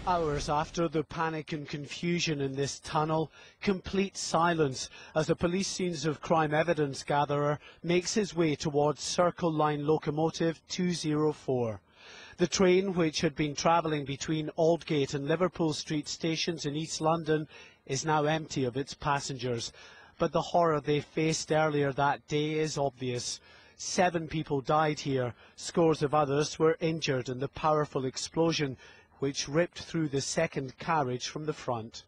Hours after the panic and confusion in this tunnel, complete silence as a police scenes of crime evidence gatherer makes his way towards Circle Line locomotive 204. The train, which had been travelling between Aldgate and Liverpool Street stations in East London, is now empty of its passengers. But the horror they faced earlier that day is obvious. 7 people died here, scores of others were injured in the powerful explosion which ripped through the second carriage from the front.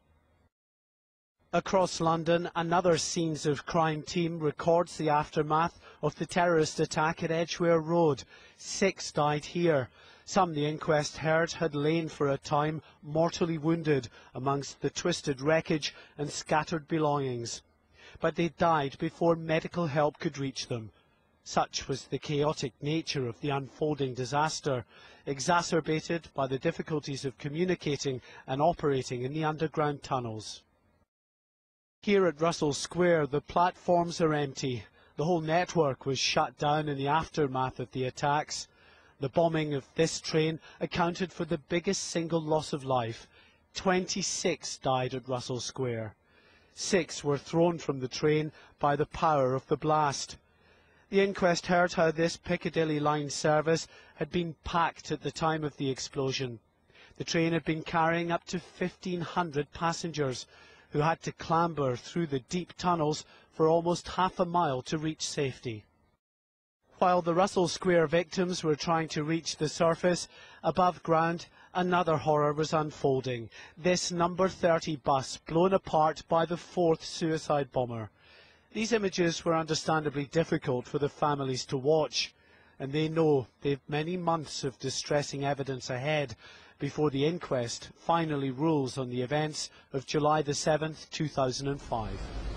Across London, another Scenes of Crime team records the aftermath of the terrorist attack at Edgware Road. 6 died here. Some the inquest heard had lain for a time mortally wounded amongst the twisted wreckage and scattered belongings. But they died before medical help could reach them. Such was the chaotic nature of the unfolding disaster, exacerbated by the difficulties of communicating and operating in the underground tunnels. Here at Russell Square, the platforms are empty. The whole network was shut down in the aftermath of the attacks. The bombing of this train accounted for the biggest single loss of life. 26 died at Russell Square. 6 were thrown from the train by the power of the blast. The inquest heard how this Piccadilly line service had been packed at the time of the explosion. The train had been carrying up to 1,500 passengers who had to clamber through the deep tunnels for almost half a mile to reach safety. While the Russell Square victims were trying to reach the surface, above ground another horror was unfolding. This number 30 bus blown apart by the 4th suicide bomber. These images were understandably difficult for the families to watch, and they know they've many months of distressing evidence ahead before the inquest finally rules on the events of July the 7th, 2005.